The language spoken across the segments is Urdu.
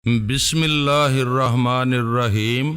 بسم اللہ الرحمن الرحیم۔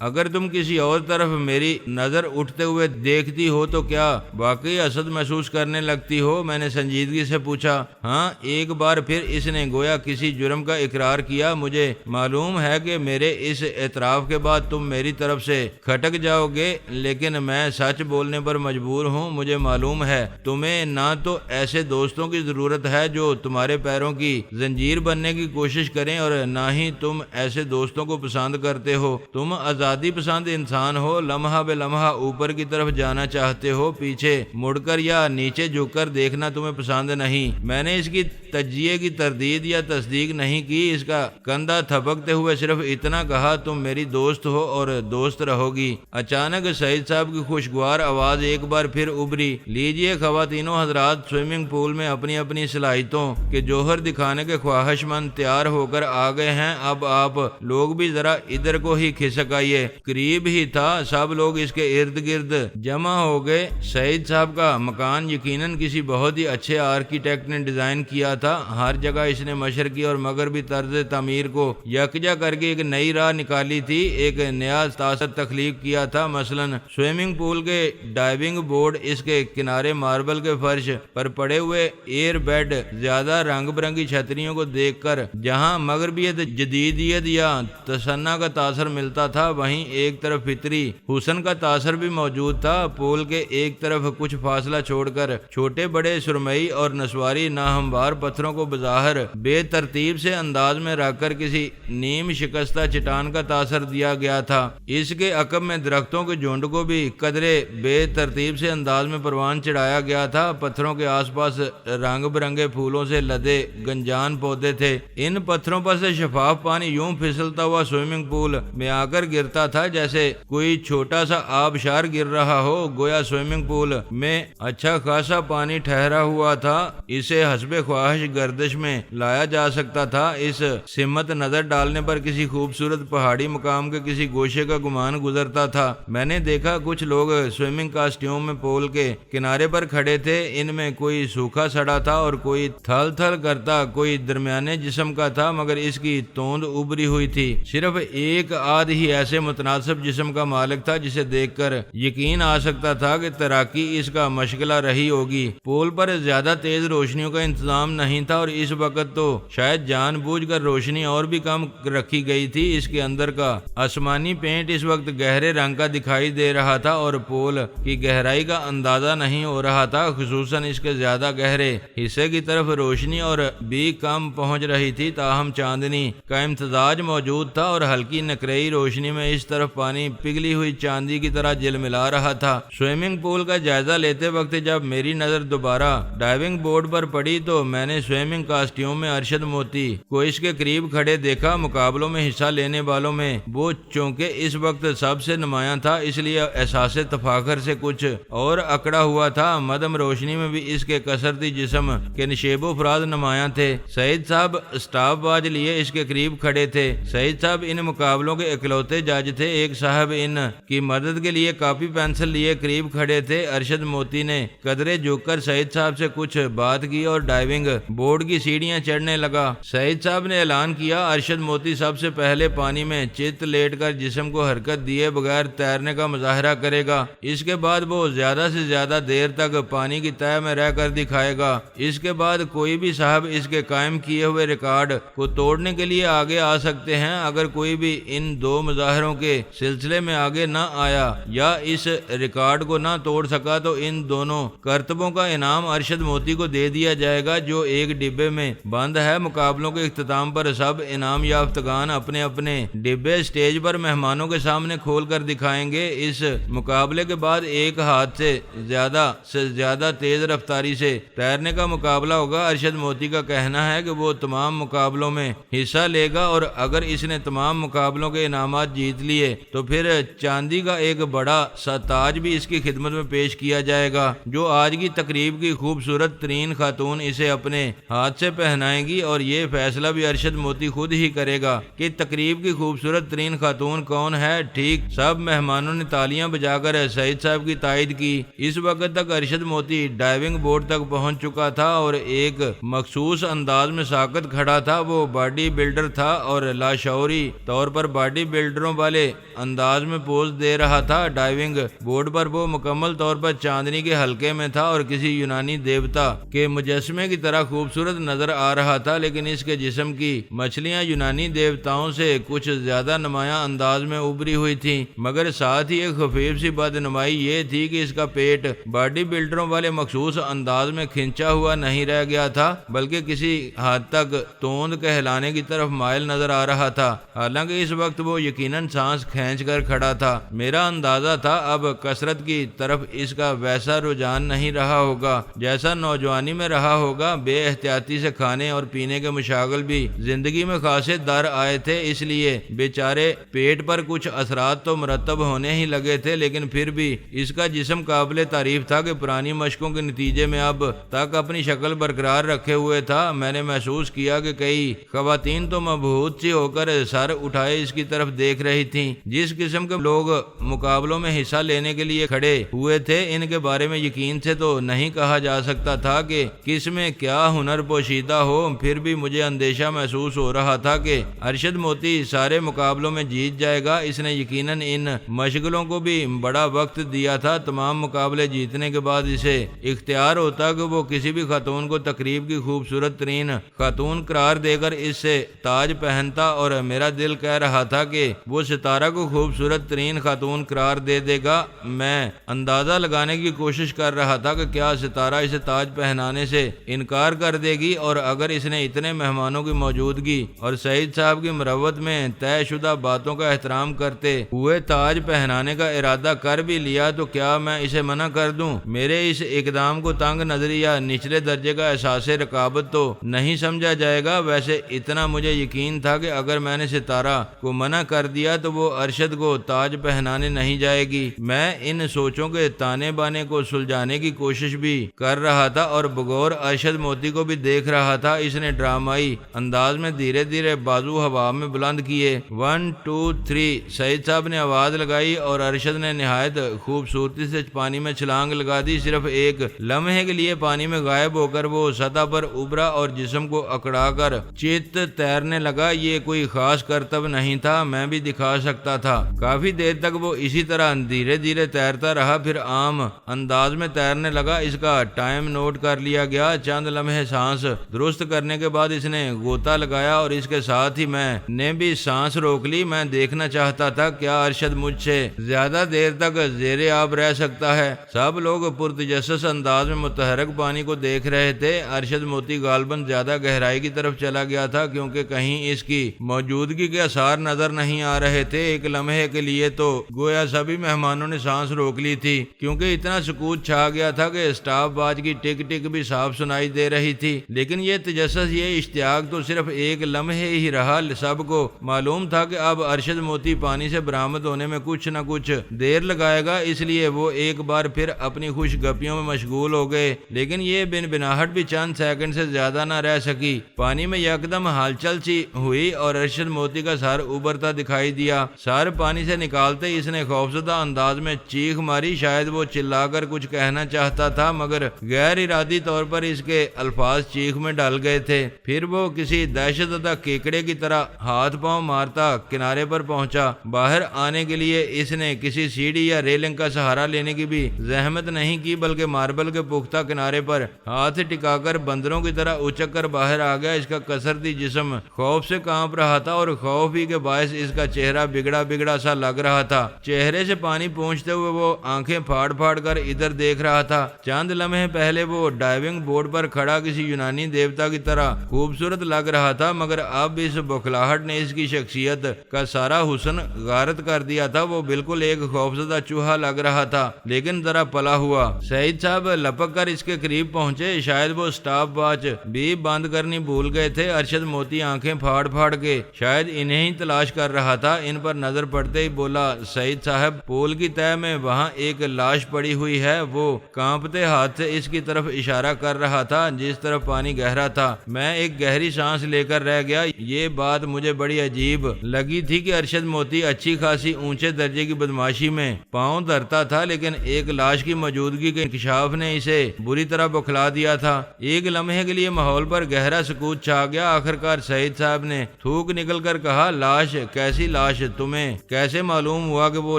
اگر تم کسی اور طرف میری نظر اٹھتے ہوئے دیکھتی ہو تو کیا واقعی حسد محسوس کرنے لگتی ہو؟ میں نے سنجیدگی سے پوچھا۔ ہاں، ایک بار پھر اس نے گویا کسی جرم کا اقرار کیا۔ مجھے معلوم ہے کہ میرے اس اعتراف کے بعد تم میری طرف سے کھٹک جاؤ گے، لیکن میں سچ بولنے پر مجبور ہوں۔ مجھے معلوم ہے تمہیں نہ تو ایسے دوستوں کی ضرورت ہے جو تمہارے پیروں کی زنجیر بننے کی کوشش کریں، اور نہ ہی تم ایسے دوستوں کو پسند کرتے ہو۔ تم آزادی پسند انسان ہو، لمحہ بے لمحہ اوپر کی طرف جانا چاہتے ہو، پیچھے مڑ کر یا نیچے جھک کر دیکھنا تمہیں پسند نہیں۔ میں نے اس کی تجزیے کی تردید یا تصدیق نہیں کی، اس کا کندھا تھپکتے ہوئے صرف اتنا کہا، تم میری دوست ہو اور دوست رہو گی۔ اچانک سعید صاحب کی خوشگوار آواز ایک بار پھر ابھری۔ لیجئے خواتینوں حضرات، سوئمنگ پول میں اپنی اپنی صلاحیتوں کے جوہر دکھانے کے خواہش مند تیار ہو کر آ گئے ہیں۔ اب آپ لوگ بھی ذرا ادھر کو ہی کھسک آئیے۔ قریب ہی تھا، سب لوگ اس کے ارد گرد جمع ہو گئے۔ سعید صاحب کا مکان یقیناً کسی بہت ہی اچھے آرکیٹیکٹ نے ڈیزائن کیا تھا۔ ہر جگہ اس نے مشرقی اور مغربی طرز تعمیر کو یکجا کر کے ایک نئی راہ نکالی تھی، ایک نیا تاثر تخلیق کیا تھا۔ مثلاً سوئمنگ پول کے ڈائیونگ بورڈ، اس کے کنارے ماربل کے فرش پر پڑے ہوئے ایئر بیڈ، زیادہ رنگ برنگی چھتریوں کو دیکھ کر جہاں مغربیت، جدیدیت یا تصنع کا تاثر ملتا تھا، وہیں ایک طرف فطری حسن کا تاثر بھی موجود تھا۔ پول کے ایک طرف کچھ فاصلہ چھوڑ کر چھوٹے بڑے سرمئی اور نسواری ناہموار پتھروں کو بظاہر بے ترتیب سے انداز میں رکھ کر کسی نیم شکستہ چٹان کا تاثر دیا گیا تھا۔ اس کے عقب میں درختوں کے جھنڈ کو بھی قدرے بے ترتیب سے انداز میں پروان چڑھایا گیا تھا۔ پتھروں کے آس پاس رنگ برنگے پھولوں سے لدے گنجان پودے تھے۔ ان پتھروں پر سے شفاف پانی یوں پھسلتا ہوا سوئمنگ پول میں آ کر گرتا تھا جیسے کوئی چھوٹا سا آبشار گر رہا ہو۔ گویا سوئمنگ پول میں اچھا خاصا پانی ٹھہرا ہوا تھا، اسے حسب خواہش گردش میں لایا جا سکتا تھا۔ اس سمت نظر ڈالنے پر کسی خوبصورت پہاڑی مقام کے کسی گوشے کا گمان گزرتا تھا۔ میں نے دیکھا کچھ لوگ سوئمنگ کاسٹیوم میں پول کے کنارے پر کھڑے تھے، ان میں کوئی سوکھا سڑا تھا اور کوئی تھل تھل کرتا، کوئی درمیانے جسم کا تھا، مگر اس کی توند ابری ہوئی تھی۔ صرف ایک آدھ ہی ایسے متناسب جسم کا مالک تھا جسے دیکھ کر یقین آ سکتا تھا کہ تیراکی اس کا مشغلہ رہی ہوگی۔ پول پر زیادہ تیز روشنیوں کا انتظام نہیں تھا، اور اس وقت تو شاید جان بوجھ کر روشنی اور بھی کم رکھی گئی تھی۔ اس کے اندر کا آسمانی پینٹ اس وقت گہرے رنگ کا دکھائی دے رہا تھا اور پول کی گہرائی کا اندازہ نہیں ہو رہا تھا، خصوصاً اس کے زیادہ گہرے حصے کی طرف روشنی اور بھی کم پہنچ رہی تھی، تاہم چاندنی کا امتزاج موجود تھا اور ہلکی نقرئی روشنی میں اس طرف پانی پگھلی ہوئی چاندی کی طرح جلملا رہا تھا۔ سوئمنگ پول کا جائزہ لیتے وقت جب میری نظر دوبارہ ڈائیونگ بورڈ پر پڑی تو میں نے سوئمنگ کاسٹیوم میں ارشد موتی کو اس کے قریب کھڑے دیکھا۔ مقابلوں میں حصہ لینے والوں میں وہ چونکہ اس وقت سب سے نمایاں تھا، اس لیے احساس تفاخر سے کچھ اور اکڑا ہوا تھا۔ مدم روشنی میں بھی اس کے کثرتی جسم کے نشیب و فراز نمایاں تھے۔ سعید صاحب اسٹاپ واچ لیے اس کے قریب کھڑے تھے۔ سعید صاحب ان مقابلوں کے اکلوتے جج تھے۔ ایک صاحب ان کی مدد کے لیے کاپی پینسل لیے قریب کھڑے تھے۔ ارشد موتی نے قدرے جھک کر سعید صاحب سے کچھ بات کی اور ڈائیونگ بورڈ کی سیڑھیاں چڑھنے لگا۔ سعید صاحب نے اعلان کیا، ارشد موتی سب سے پہلے پانی میں چت لیٹ کر جسم کو حرکت دیے بغیر تیرنے کا مظاہرہ کرے گا۔ اس کے بعد وہ زیادہ سے زیادہ دیر تک پانی کی تہہ میں رہ کر دکھائے گا۔ اس کے بعد کوئی بھی صاحب اس کے قائم کیے ہوئے ریکارڈ کو توڑنے کے لیے آگے آ سکتے ہیں۔ اگر کوئی بھی ان دو مظاہروں کے سلسلے میں آگے نہ آیا یا اس ریکارڈ کو نہ توڑ سکا تو ان دونوں کرتبوں کا انعام ارشد موتی کو دے دیا جائے گا، جو ایک ڈبے میں بند ہے۔ مقابلوں کے اختتام پر سب انعام یافتگان اپنے اپنے ڈبے سٹیج پر مہمانوں کے سامنے کھول کر دکھائیں گے۔ اس مقابلے کے بعد ایک ہاتھ سے زیادہ تیز رفتاری سے تیرنے کا مقابلہ ہوگا۔ ارشد موتی کا کہنا ہے کہ وہ تمام مقابلوں میں حصہ لے گا، اور اگر اس نے تمام مقابلوں کے انعامات جیت جیت لیے تو پھر چاندی کا ایک بڑا سا تاج بھی اس کی خدمت میں پیش کیا جائے گا، جو آج کی تقریب کی خوبصورت ترین خاتون اسے اپنے ہاتھ سے پہنائے گی، اور یہ فیصلہ بھی ارشد موتی خود ہی کرے گا کہ تقریب کی خوبصورت ترین خاتون کون ہے۔ ٹھیک سب مہمانوں نے تالیاں بجا کر سعید صاحب کی تائید کی۔ اس وقت تک ارشد موتی ڈائیونگ بورڈ تک پہنچ چکا تھا اور ایک مخصوص انداز میں ساکت کھڑا تھا۔ وہ باڈی بلڈر تھا اور لاشعوری طور پر باڈی بلڈروں والے انداز میں پوز دے رہا تھا۔ ڈائیونگ بورڈ پر وہ مکمل طور پر چاندنی کے حلقے میں تھا اور کسی یونانی دیوتا کے مجسمے کی طرح خوبصورت نظر آ رہا تھا، لیکن اس کے جسم کی مچھلیاں یونانی دیوتاؤں سے کچھ زیادہ نمایاں انداز میں ابری ہوئی تھیں، مگر ساتھ ہی ایک خفیف سی بدنمائی یہ تھی کہ اس کا پیٹ باڈی بلڈروں والے مخصوص انداز میں کھنچا ہوا نہیں رہ گیا تھا، بلکہ کسی حد تک توند کہلانے کی طرف مائل نظر آ رہا تھا۔ حالانکہ اس وقت وہ یقیناً سانس کھینچ کر کھڑا تھا۔ میرا اندازہ تھا اب کثرت کی طرف اس کا ویسا رجحان نہیں رہا ہوگا جیسا نوجوانی میں رہا ہوگا۔ بے احتیاطی سے کھانے اور پینے کے مشاغل بھی زندگی میں خاصے در آئے تھے، اس لیے بیچارے پیٹ پر کچھ اثرات تو مرتب ہونے ہی لگے تھے، لیکن پھر بھی اس کا جسم قابل تعریف تھا کہ پرانی مشقوں کے نتیجے میں اب تک اپنی شکل برقرار رکھے ہوئے تھا۔ میں نے محسوس کیا کہ کئی خواتین تو مبہوت سی ہو کر سر اٹھائے اس کی طرف دیکھ رہی تھیں۔ جس قسم کے لوگ مقابلوں میں حصہ لینے کے لیے کھڑے ہوئے تھے، ان کے بارے میں یقین سے تو نہیں کہا جا سکتا تھا کہ کس میں کیا ہنر پوشیدہ ہو، پھر بھی مجھے اندیشہ محسوس ہو رہا تھا کہ ارشد موتی سارے مقابلوں میں جیت جائے گا۔ اس نے یقیناً ان مشغلوں کو بھی بڑا وقت دیا تھا۔ تمام مقابلے جیتنے کے بعد اسے اختیار ہوتا کہ وہ کسی بھی خاتون کو تقریب کی خوبصورت ترین خاتون قرار دے کر اس سے تاج پہنتا، اور میرا دل کہہ رہا تھا کہ وہ ستارہ کو خوبصورت ترین خاتون قرار دے گا۔ میں اندازہ لگانے کی کوشش کر رہا تھا کہ کیا ستارہ اسے تاج پہنانے سے انکار کر دے گی، اور اگر اس نے اتنے مہمانوں کی موجودگی اور سعید صاحب کی مروت میں طے شدہ باتوں کا احترام کرتے ہوئے تاج پہنانے کا ارادہ کر بھی لیا تو کیا میں اسے منع کر دوں؟ میرے اس اقدام کو تنگ نظری یا نچلے درجے کا احساس رقابت تو نہیں سمجھا جائے گا۔ ویسے اتنا مجھے یقین تھا کہ اگر میں نے ستارہ کو منع کر دیا تو وہ ارشد کو تاج پہنانے نہیں جائے گی۔ میں ان سوچوں کے تانے بانے کو سلجھانے کی کوشش بھی کر رہا تھا اور بغور ارشد موتی کو بھی دیکھ رہا تھا۔ اس نے ڈرامائی انداز میں دھیرے دھیرے بازو ہوا میں بلند کیے۔ 1 2 3 سعید صاحب نے آواز لگائی اور ارشد نے نہایت خوبصورتی سے پانی میں چھلانگ لگا دی۔ صرف ایک لمحے کے لیے پانی میں غائب ہو کر وہ سطح پر ابھرا اور جسم کو اکڑا کر چیت تیرنے لگا۔ یہ کوئی خاص کرتب نہیں تھا، میں بھی دکھا سکتا تھا۔ کافی دیر تک وہ اسی طرح دھیرے دھیرے تیرتا رہا، پھر عام انداز میں تیرنے لگا۔ اس کا ٹائم نوٹ کر لیا گیا۔ چند لمحے سانس درست کرنے کے بعد اس نے غوطہ لگایا اور اس کے ساتھ ہی میں نے بھی سانس روک لی۔ میں دیکھنا چاہتا تھا کیا ارشد مجھ سے زیادہ دیر تک زیر آب رہ سکتا ہے۔ سب لوگ پرتجسس انداز میں متحرک پانی کو دیکھ رہے تھے۔ ارشد موتی غالباً زیادہ گہرائی کی طرف چلا گیا تھا کیونکہ کہیں اس کی موجودگی کے آثار نظر نہیں آ رہے تھے۔ ایک لمحے کے لیے تو گویا سبھی مہمانوں نے سانس روک لی تھی کیونکہ اتنا سکوت چھا گیا تھا کہ اسٹاپ واچ کی ٹک ٹک بھی صاف سنائی دے رہی تھی۔ لیکن یہ تجسس، یہ اشتیاق تو صرف ایک لمحے ہی رہا۔ سب کو معلوم تھا کہ اب ارشد موتی پانی سے برآمد ہونے میں کچھ نہ کچھ دیر لگائے گا، اس لیے وہ ایک بار پھر اپنی خوش گپیوں میں مشغول ہو گئے۔ لیکن یہ بنبناہٹ بھی چند سیکنڈ سے زیادہ نہ رہ سکی۔ پانی میں یکدم ہلچل سی ہوئی اور ارشد موتی کا سر ابھرتا دکھائی دیا۔ سر پانی سے نکالتے ہی اس نے خوفزدہ انداز میں چیخ ماری۔ شاید وہ چلا کر کچھ کہنا چاہتا تھا مگر غیر ارادی طور پر اس کے الفاظ چیخ میں ڈل گئے تھے۔ پھر وہ کسی دہشت زدہ کیکڑے کی طرح ہاتھ پاؤں مارتا کنارے پر پہنچا۔ باہر آنے کے لیے اس نے کسی سیڑھی یا ریلنگ کا سہارا لینے کی بھی زحمت نہیں کی بلکہ ماربل کے پختہ کنارے پر ہاتھ ٹکا کر بندروں کی طرح اچک کر باہر آ گیا۔ اس کا کسرتی جسم خوف سے کانپ رہا تھا اور خوف ہی کے باعث اس کا چہرہ بگڑا بگڑا سا لگ رہا تھا۔ چہرے سے پانی پہنچتے ہوئے وہ آنکھیں پھاڑ پھاڑ کر ادھر دیکھ رہا تھا۔ چند لمحے پہلے وہ ڈائیونگ بورڈ پر کھڑا کسی یونانی دیوتا کی طرح خوبصورت لگ رہا تھا مگر اب اس بوکھلاہٹ نے اس کی شخصیت کا سارا حسن غارت کر دیا تھا۔ وہ بالکل ایک خوفزدہ چوہا لگ رہا تھا لیکن ذرا پلا ہوا۔ سعید صاحب لپک کر اس کے قریب پہنچے۔ شاید وہ سٹاپ واچ بھی بند کرنی بھول گئے تھے۔ ارشد موتی آنکھیں پھاڑ پھاڑ کے شاید انہیں ہی تلاش کر رہا تھا۔ ان پر نظر پڑتے ہی بولا، سعید صاحب، پول کی تہہ میں وہاں ایک لاش پڑی ہوئی ہے۔ وہ کانپتے ہاتھ سے اس کی طرف اشارہ کر رہا تھا جس طرف پانی گہرا تھا۔ میں ایک گہری سانس لے کر رہ گیا۔ یہ بات مجھے بڑی عجیب لگی تھی کہ ارشد موتی اچھی خاصی اونچے درجے کی بدماشی میں پاؤں دھرتا تھا، لیکن ایک لاش کی موجودگی کے انکشاف نے اسے بری طرح بکھلا دیا تھا۔ ایک لمحے کے لیے ماحول پر گہرا سکوت چھا گیا۔ آخرکار سعید صاحب نے تھوک نکل کر کہا، لاش؟ کیسی لاش؟ تمہیں کیسے معلوم ہوا کہ وہ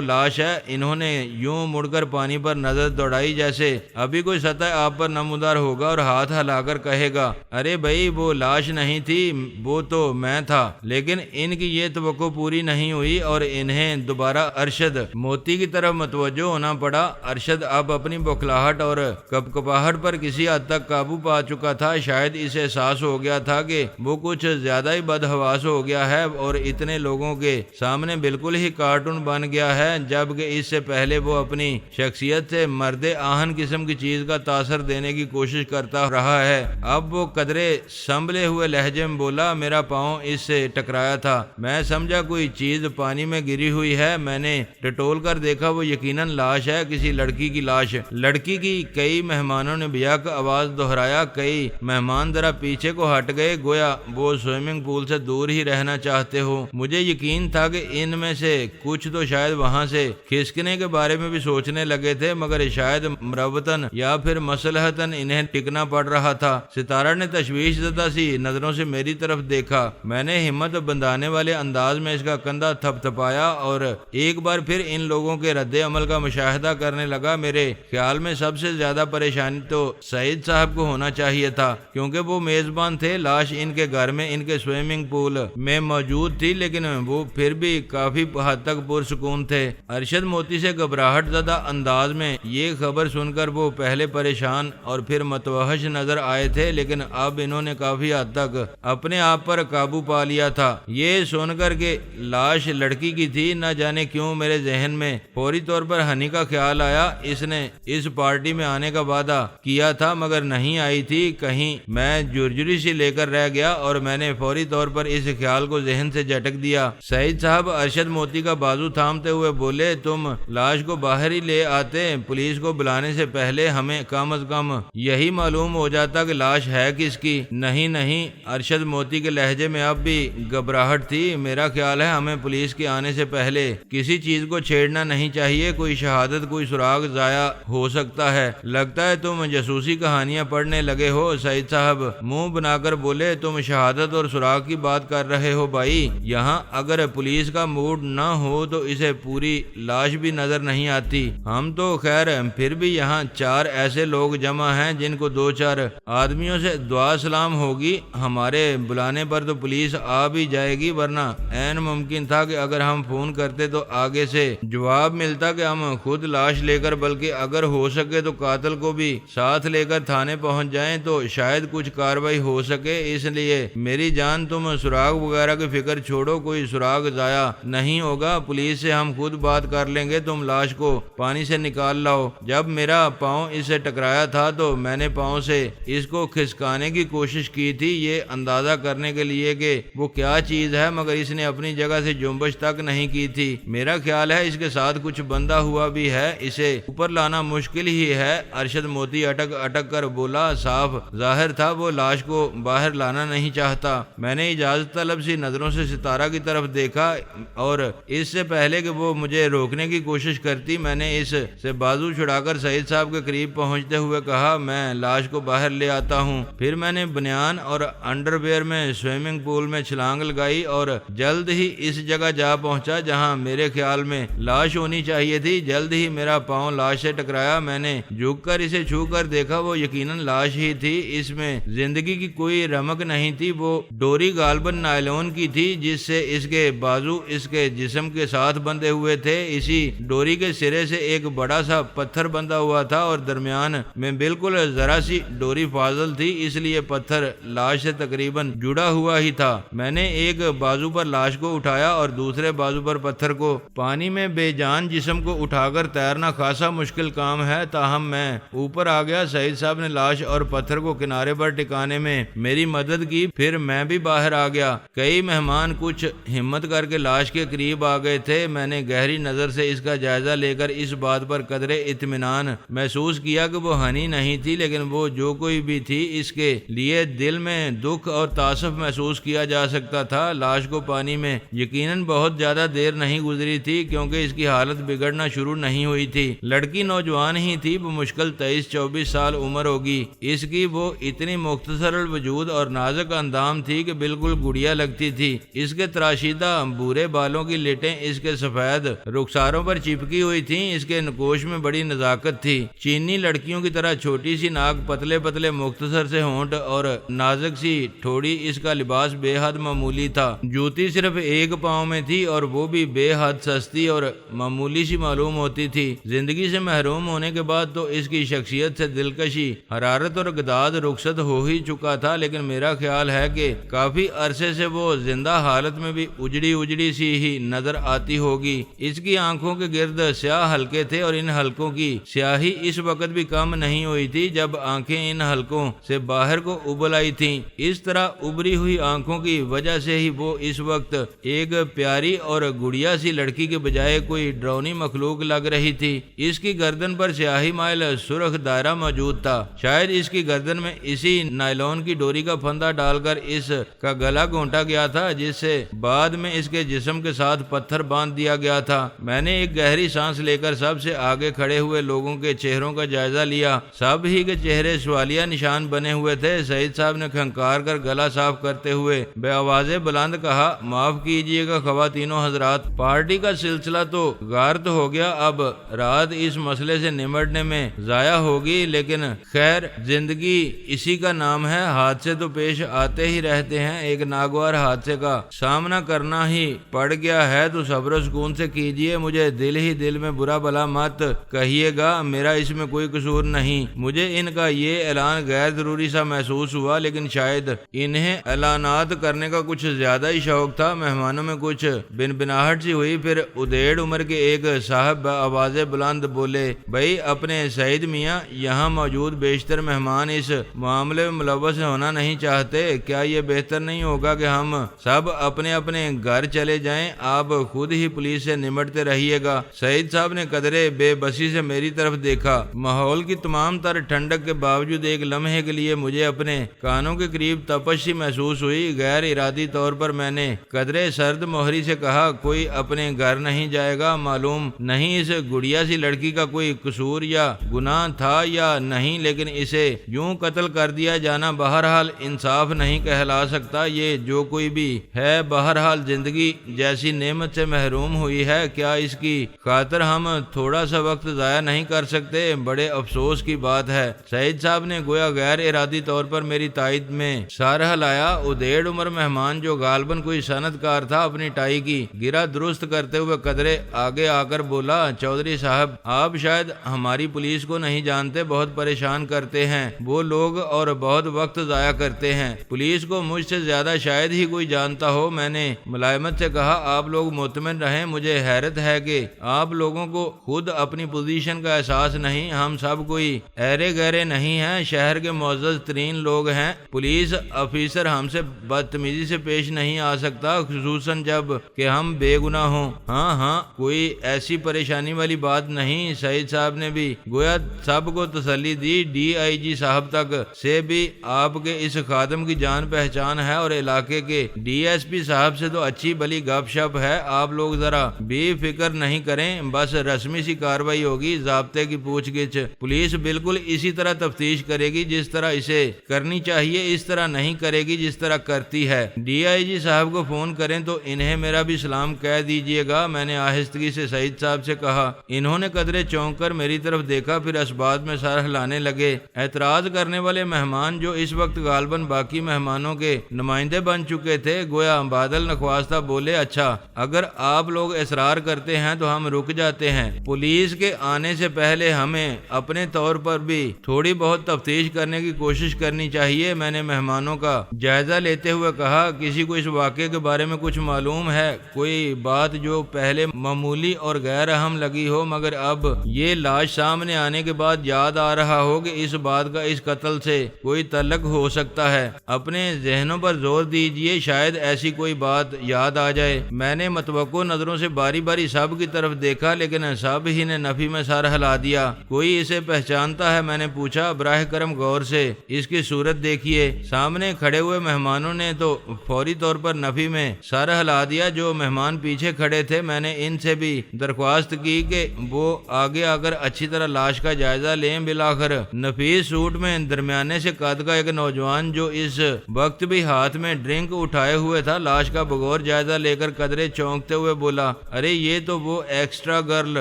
لاش ہے؟ انہوں نے یوں مڑ کر پانی پر نظر دوڑائی جیسے ابھی کوئی سطح آپ پر نمودار ہوگا اور ہاتھ ہلا کر کہے گا، ارے بھائی وہ لاش نہیں تھی، وہ تو میں تھا۔ لیکن ان کی یہ توقع پوری نہیں ہوئی اور انہیں دوبارہ ارشد موتی کی طرف متوجہ ہونا پڑا۔ ارشد اب اپنی بوکھلاہٹ اور کپکپاہٹ پر کسی حد تک قابو پا چکا تھا۔ شاید اسے احساس ہو گیا تھا کہ وہ کچھ زیادہ ہی بدحواس ہو گیا ہے اور اتنے لوگوں کے سامنے بالکل ہی کارٹون بن گیا ہے، جبکہ اس سے پہلے وہ اپنی شخصیت سے مرد آہن قسم کی چیز کا تاثر دینے کی کوشش کرتا رہا ہے۔ اب وہ قدرے سنبھلے ہوئے لہجے میں بولا، میرا پاؤں اس سے ٹکرایا تھا، میں سمجھا کوئی چیز پانی میں گری ہوئی ہے، میں نے ٹٹول کر دیکھا وہ یقیناً لاش ہے، کسی لڑکی کی لاش۔ لڑکی کی؟ کئی مہمانوں نے بیک آواز دہرایا۔ کئی مہمان ذرا پیچھے کو ہٹ گئے، گویا وہ سوئمنگ پول سے دور ہی رہنا چاہتے ہو۔ مجھے یقین تھا کہ ان میں سے کچھ تو شاید وہاں سے کھسکنے کے بارے میں بھی سوچنے لگے تھے، مگر شاید مروتاً یا پھر مصلحتاً انہیں ٹکنا پڑ رہا تھا۔ ستارہ نے تشویش زدہ سی نظروں سے میری طرف دیکھا۔ میں نے ہمت بندھانے والے انداز میں اس کا کندھا تھپ تھپایا اور ایک بار پھر ان لوگوں کے رد عمل کا مشاہدہ کرنے لگا۔ میرے خیال میں سب سے زیادہ پریشانی تو سعید صاحب کو ہونا چاہیے تھا، کیونکہ وہ میزبان تھے۔ لاش ان کے گھر میں، ان کے سوئمنگ پول میں موجود تھی، لیکن وہ پھر بھی کافی حد تک پرسکون تھے۔ ارشد موتی سے گھبراہٹ زدہ انداز میں یہ خبر سن کر وہ پہلے پریشان اور پھر متوحش نظر آئے تھے، لیکن اب انہوں نے کافی حد تک اپنے آپ پر قابو پا لیا تھا۔ یہ سن کر کہ لاش لڑکی کی تھی، نہ جانے کیوں میرے ذہن میں فوری طور پر ہنی کا خیال آیا۔ اس نے اس پارٹی میں آنے کا وعدہ کیا تھا مگر نہیں آئی تھی، کہیں میں جرجری سی لے کر رہ گیا اور میں نے فوری طور پر اس خیال کو ذہن سے جھٹک دیا۔ سعید صاحب ارشد موتی کا بازو تھامتے ہوئے بولے، تم لاش کو باہر ہی لے آتے، پولیس کو بلانے سے پہلے ہمیں کم از کم یہی معلوم ہو جاتا کہ لاش ہے کس کی۔ نہیں نہیں، ارشد موتی کے لہجے میں اب بھی گھبراہٹ تھی، میرا خیال ہے ہمیں پولیس کے آنے سے پہلے کسی چیز کو چھیڑنا نہیں چاہیے، کوئی شہادت، کوئی سراغ ضائع ہو سکتا ہے۔ لگتا ہے تم جاسوسی کہانیاں پڑھنے لگے ہو۔ سعید صاحب منہ بنا کر بولے، تم شہادت اور سراغ کی بات کر رہے ہو بھائی؟ یہاں اگر پولیس کا موڈ نہ ہو تو اسے پوری لاش بھی نظر نہیں آتی۔ ہم تو خیر پھر بھی یہاں چار ایسے لوگ جمع ہیں جن کو دو چار آدمیوں سے دعا سلام ہوگی، ہمارے بلانے پر تو پولیس آ بھی جائے گی، ورنہ عین ممکن تھا کہ اگر ہم فون کرتے تو آگے سے جواب ملتا کہ ہم خود لاش لے کر، بلکہ اگر ہو سکے تو قاتل کو بھی ساتھ لے کر تھانے پہنچ جائیں تو شاید کچھ کاروائی ہو سکے۔ اس لیے میری جان تم سراغ وغیرہ کی فکر چھوڑو، کوئی سراغ ضائع نہیں ہوگا، پولیس سے ہم خود بات کر لیں گے، تم لاش کو پانی سے نکال لاؤ۔ جب میرا پاؤں اس سے ٹکرایا تھا تو میں نے پاؤں سے اس کو کھسکانے کی کوشش کی تھی، یہ اندازہ کرنے کے لیے کہ وہ کیا چیز ہے، مگر اس نے اپنی جگہ سے جنبش تک نہیں کی تھی۔ میرا خیال ہے اس کے ساتھ کچھ بندہ ہوا بھی ہے، اسے اوپر لانا مشکل ہی ہے۔ ارشد موتی اٹک اٹک کر بولا، صاف ظاہر تھا وہ لاش کو باہر لانا نہیں چاہتا۔ میں نے اجازت طلب سی نظروں سے ستارہ کی طرف دیکھا اور اس سے پہلے کہ وہ مجھے روکنے کی کوشش کرتی، میں نے اس سے بازو چھڑا کر سعید صاحب کے قریب پہنچتے ہوئے کہا، میں لاش کو باہر لے آتا ہوں۔ پھر میں نے بنیان اور انڈر ویئر میں سوئمنگ پول میں چھلانگ لگائی اور جلد ہی اس جگہ جا پہنچا جہاں میرے خیال میں لاش ہونی چاہیے تھی۔ جلد ہی میرا پاؤں لاش سے ٹکرایا، میں نے جھک کر اسے چھو کر دیکھا، وہ یقیناً لاش ہی تھی، اس میں زندگی کی کوئی رمق نہیں تھی۔ وہ ڈوری غالباً نائلون کی تھی جس سے اس کے بازو اس کے جسم کے ساتھ بندھے ہوئے تھے۔ اسی ڈوری کے سرے سے ایک بڑا سا پتھر بندھا ہوا تھا اور درمیان میں بالکل ذرا سی ڈوری فاضل تھی، اس لیے پتھر لاش سے تقریباً جڑا ہوا ہی تھا۔ میں نے ایک بازو پر لاش کو اٹھایا اور دوسرے بازو پر پتھر کو۔ پانی میں بے جان جسم کو اٹھا کر تیرنا خاصا مشکل کام ہے، تاہم میں اوپر آ گیا۔ سعید صاحب نے لاش اور پتھر کو کنارے پر ٹکانے میں میری مدد کی، پھر میں بھی باہر آ گیا۔ کئی مہمان کچھ ہمت کر کے لاش کے قریب آ گئے تھے، میں نے گہری نظر سے اس کا جائزہ لے کر اس بات پر قدرے اطمینان محسوس کیا کہ وہ ہنی نہیں تھی، لیکن وہ جو کوئی بھی تھی اس کے لیے دل میں دکھ اور تاسف محسوس کیا جا سکتا تھا۔ لاش کو پانی میں یقیناً بہت زیادہ دیر نہیں گزری تھی، کیونکہ اس کی حالت بگڑنا شروع نہیں ہوئی تھی۔ لڑکی نوجوان ہی تھی، وہ مشکل 23-24 سال عمر ہوگی اس کی۔ وہ اتنی مختصر الوجود اور نازک اندام تھی کہ بالکل گڑیا لگتی تھی۔ اس کے تراشیدہ بھورے بالوں کی لٹیں اس کے سفید رخساروں پر چپکی ہوئی تھیں۔ اس کے نکوش میں بڑی نزاکت تھی، چینی لڑکیوں کی طرح چھوٹی سی ناک، پتلے پتلے مختصر سے ہونٹ اور نازک سی ٹھوڑی۔ اس کا لباس بے حد معمولی تھا، جوتی صرف ایک پاؤں میں تھی اور وہ بھی بے حد سستی اور معمولی سی معلوم ہوتی تھی۔ زندگی سے محروم ہونے کے بعد تو اس کی شخصیت سے دلکشی، حرارت اور گداز رخصت ہو ہی چکا تھا، لیکن میرا خیال ہے کہ کافی عرصے سے وہ زندہ حالت میں بھی اجڑی سی ہی نظر آتی ہوگی۔ اس کی آنکھوں کے گرد سیاہ حلقے تھے اور ان حلقوں کی سیاہی اس وقت بھی کم نہیں ہوئی تھی جب آنکھیں ان حلقوں سے باہر کو ابل آئی تھیں۔ اس طرح ابری ہوئی آنکھوں کی وجہ سے ہی وہ اس وقت ایک پیاری اور گڑیا سی لڑکی کے بجائے کوئی ڈراؤنی مخلوق لگ رہی تھی۔ اس کی گردن پر سیاہی مائل سرخ دائرہ موجود تھا، شاید اس کی گردن میں اسی نائلون کی ڈوری کا پھندا ڈال کر اس کا گلا گھونٹا گیا تھا، جس سے بعد میں اس کے جسم کے ساتھ پتھر باندھ دیا گیا تھا۔ میں نے ایک گہری سانس لے کر سب سے آگے کھڑے ہوئے لوگوں کے چہروں کا جائزہ لیا۔ سب ہی کے چہرے سوالیہ نشان بنے ہوئے تھے۔ سعید صاحب نے کھنکار کر گلا صاف کرتے ہوئے بے آواز بلند کہا، معاف کیجیے گا خواتین و حضرات، پارٹی کا سلسلہ تو غارت ہو گیا، اب رات اس مسئلے سے نمٹنے میں ضائع ہوگی، لیکن خیر زندگی اسی کا نام ہے، حادثے تو پیش آتے ہی رہتے ہیں۔ ایک ناگوار حادثے کا سامنا کرنا ہی پڑ گیا ہے تو صبر و سکون سے کیجیے، مجھے دل ہی دل میں برا بھلا مت کہیے گا، میرا اس میں کوئی قصور نہیں۔ مجھے ان کا یہ اعلان غیر ضروری سا محسوس ہوا، لیکن شاید انہیں اعلانات کرنے کا کچھ زیادہ ہی شوق تھا۔ مہمانوں میں کچھ بنبناہٹ سی ہوئی، پھر ادھیڑ عمر کے ایک صاحب آواز بلند بولے، بھائی اپنے سعید میاں، یہاں موجود بیشتر مہمان اس معاملے میں ملوث ہونا نہیں چاہتے، کیا یہ بہتر نہیں ہوگا کہ ہم سب اپنے اپنے گھر چلے جائیں؟ آپ خود ہی پولیس سے نمٹتے رہیے گا۔ سعید صاحب نے قدرے بے بسی سے میری طرف دیکھا۔ ماحول کی تمام تر ٹھنڈک کے باوجود ایک لمحے کے لیے مجھے اپنے کانوں کے قریب تپش سی محسوس ہوئی۔ غیر ارادی طور پر میں نے قدرے سرد مہری سے کہا، کوئی اپنے گھر نہیں جائے گا؟ معلوم نہیں اس گڑیا سی لڑکی کا کوئی قصور یا گناہ تھا یا نہیں، لیکن اسے یوں قتل کر دیا جانا بہرحال انصاف نہیں کہلا سکتا۔ یہ جو کوئی بھی ہے بہرحال زندگی جیسی نعمت سے محروم ہوئی ہے، کیا اس کی خاطر ہم تھوڑا سا وقت ضائع نہیں کر سکتے؟ بڑے افسوس کی بات ہے۔ سعید صاحب نے گویا غیر ارادی طور پر میری تائید میں سر ہلایا۔ ادھیڑ عمر مہمان جو غالباً کوئی صنعت کار تھا، اپنی ٹائی کی گرہ درست کرتے ہوئے قدرے آگے آ کر بولا، چودھری صاحب آپ شاید ہماری پولیس کو نہیں جانتے، بہت پریشان کرتے ہیں وہ لوگ اور بہت وقت ضائع کرتے ہیں۔ پولیس کو مجھ سے زیادہ شاید ہی کوئی جانتا ہو، میں نے ملائمت سے کہا۔ آپ لوگ مطمئن رہیں، مجھے حیرت ہے کہ آپ لوگوں کو خود اپنی پوزیشن کا احساس نہیں۔ ہم سب کوئی ایرے گہرے نہیں ہیں، شہر کے معزز ترین لوگ ہیں۔ پولیس افیسر ہم سے بدتمیزی سے پیش نہیں آ سکتا، خصوصاً جب کہ ہم بے گناہ ہوں۔ ہاں کوئی ایسی پریشانی والی بات نہیں۔ سعید صاحب نے بھی گویا سب کو تسلی دی۔ ڈی آئی جی صاحب تک سے بھی آپ کے اس خادم کی جان پہچان ہے اور علاقے کے ڈی ایس پی صاحب سے تو اچھی بلی گپ شپ ہے۔ آپ لوگ ذرا بھی فکر نہیں کریں، بس رسمی سی کاروائی ہوگی، ضابطے کی پوچھ گچھ۔ پولیس بالکل اسی طرح تفتیش کرے گی جس طرح اسے کرنی چاہیے، اس طرح نہیں کرے گی جس طرح کرتی ہے۔ ڈی آئی جی صاحب کو فون کریں تو انہیں میرا بھی سلام کہہ دیجیے گا، میں نے آہستگی سے سعید صاحب سے کہا۔ انہوں نے قدرے چونک کر میری طرف دیکھا، پھر اس بات میں سر ہلانے لگے۔ اعتراض کرنے والے مہمان جو اس وقت غالباً باقی مہمانوں کے نمائندے بن چکے تھے، گویا بادل نخواستہ بولے، اچھا اگر آپ لوگ اصرار کرتے ہیں تو ہم رک جاتے ہیں۔ پولیس کے آنے سے پہلے ہمیں اپنے طور پر بھی تھوڑی بہت تفتیش کرنے کی کوشش کرنی چاہیے۔ میں نے مہمانوں کا جائزہ لیتے ہوئے کہا، کسی کو اس واقعے کے بارے میں کچھ معلوم ہے؟ کوئی بات جو پہلے معمولی اور غیر اہم لگی ہو مگر اب یہ لاش سامنے آنے کے بعد یاد آ رہا ہو کہ اس بات کا اس قتل سے کوئی تعلق ہو سکتا ہے؟ اپنے ذہنوں پر زور دیجئے، شاید ایسی کوئی بات یاد آ جائے۔ میں نے متوقع نظروں سے باری باری سب کی طرف دیکھا لیکن سب ہی نے نفی میں سر ہلا دیا۔ کوئی اسے پہچانتا ہے؟ میں نے پوچھا۔ براہ کرم غور سے اس کی صورت دیکھیے۔ سامنے کھڑے ہوئے مہمانوں نے تو فوری طور پر نفی میں سر ہلا دیا۔ جو مہمان پیچھے کھڑے تھے میں نے ان سے بھی درخواست کی کہ وہ آگے آ کر اچھی طرح لاش کا جائزہ لیں۔ بالآخر نفیس سوٹ میں درمیانے سے قد کا ایک نوجوان جو اس وقت بھی ہاتھ میں ڈرنک اٹھائے ہوئے تھا لاش کا بغور جائزہ لے کر قدرے چونکتے ہوئے بولا، ارے یہ تو وہ ایکسٹرا گرل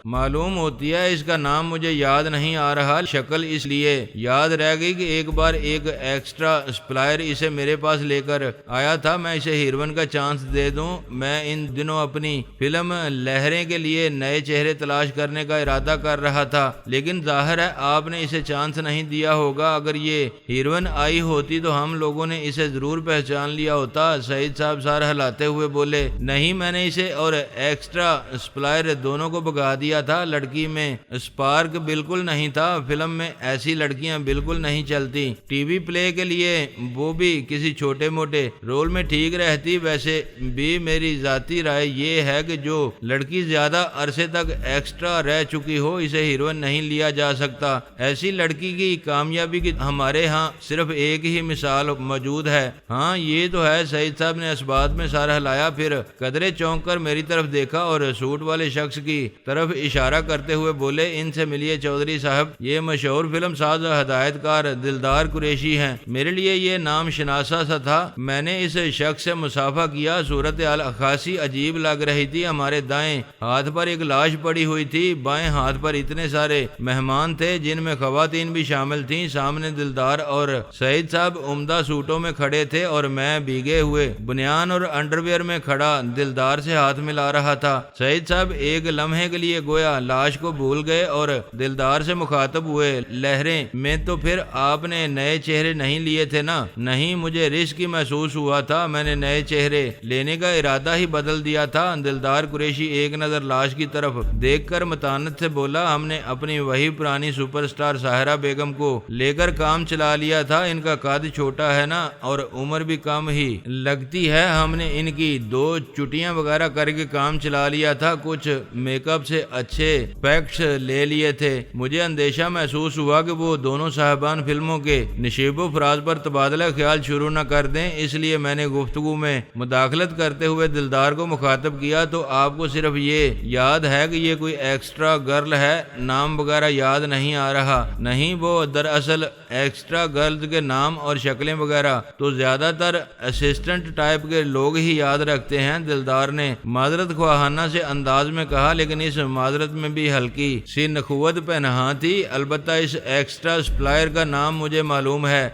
معلوم ہوتی ہے، اس کا نام مجھے یاد نہیں آ رہا، شکل اس لیے یاد رہ گئی کہ ایک بار ایک ایکسٹرا سپلائر اسے میرے پاس لے کر آیا تھا، میں اسے ہیروئن کا چانس دے دوں۔ میں ان دنوں اپنی فلم لہریں کے لیے نئے چہرے تلاش کرنے کا ارادہ کر رہا تھا، لیکن ظاہر ہے آپ نے اسے چانس نہیں دیا ہوگا۔ اگر یہ ہیروئن آئی ہوتی تو ہم لوگوں نے اسے ضرور پہچان لیا ہوتا۔ سعید صاحب سر ہلاتے ہوئے بولے، نہیں، میں نے اسے اور ایکسٹرا سپلائر دونوں کو بگا دیا تھا۔ لڑکی میں سپارک بالکل نہیں تھا، فلم میں ایسی لڑکیاں بالکل نہیں چلتی، ٹی وی پلے کے لیے وہ بھی کسی چھوٹے موٹے رول میں ٹھیک رہتی۔ ویسے بھی میری ذاتی رائے یہ ہے کہ جو لڑکی زیادہ عرصے تک ایکسٹرا رہ چکی ہو اسے ہیروئن نہیں لیا جا سکتا۔ ایسی لڑکی کی کامیابی کی ہمارے ہاں صرف ایک ہی مثال موجود ہے۔ ہاں یہ تو ہے۔ سعید صاحب نے اس بات میں سر ہلایا، پھر قدرے چونک کر میری طرف دیکھا اور سوٹ والے شخص کی طرف اشارہ کرتے ہوئے بولے، ان سے ملیے چودھری صاحب، یہ مشہور فلم ساز و ہدایت کار دلدار قریشی ہیں۔ میرے لیے یہ نام شناسا سا تھا۔ میں نے اس شخص سے مصافحہ کیا۔ صورتحال خاصی عجیب لگ رہی تھی۔ ہمارے دائیں ہاتھ پر ایک لاش پڑی ہوئی تھی، بائیں ہاتھ پر اتنے سارے مہمان تھے جن میں خواتین بھی شامل تھیں۔ سامنے دلدار اور سعید صاحب عمدہ سوٹوں میں کھڑے تھے اور میں بھیگے ہوئے بنیان اور انڈرویئر میں کھڑا دلدار سے ہاتھ ملا رہا تھا۔ سعید صاحب ایک لمحے کے لیے گویا لاش کو بھول گئے اور دلدار سے مخاطب ہوئے، لہریں میں تو پھر آپ نے نئے چہرے نہیں لیے تھے نا؟ نہیں، مجھے رسک محسوس ہوا تھا، میں نے نئے چہرے لینے کا ارادہ ہی بدل دیا تھا۔ دلدار قریشی ایک نظر لاش کی طرف دیکھ کر متانت سے بولا، ہم نے اپنی وہی پرانی سپر سٹار ساحرہ بیگم کو لے کر کام چلا لیا تھا۔ ان کا قد چھوٹا ہے نا اور عمر بھی کم ہی لگتی ہے، ہم نے ان کی 2 چٹیاں وغیرہ کر کے کام چلا لیا تھا، کچھ میک اپ سے اچھے پیکٹس لے لیے تھے۔ مجھے اندیشہ محسوس ہوا کہ وہ دونوں صاحبان فلموں کے نشیب و فراز پر تبادلہ خیال شروع نہ کر دیں، اس لیے میں نے گفتگو میں مداخلت کرتے ہوئے دلدار کو مخاطب کیا، تو آپ کو صرف یہ یاد ہے کہ یہ کوئی ایکسٹرا گرل ہے، نام وغیرہ یاد نہیں آ رہا؟ نہیں، وہ دراصل ایکسٹرا گرلز کے نام اور شکلیں وغیرہ تو زیادہ تر اسسٹنٹ ٹائپ کے لوگ ہی یاد رکھتے ہیں، دلدار نے معذرت خواہانہ سے انداز میں کہا، لیکن اس معذرت میں بھی ہلکی سی نخوت پنہاں تھی۔ البتہ اس ایکسٹرا سپلائر کا نام مجھے معلوم ہے،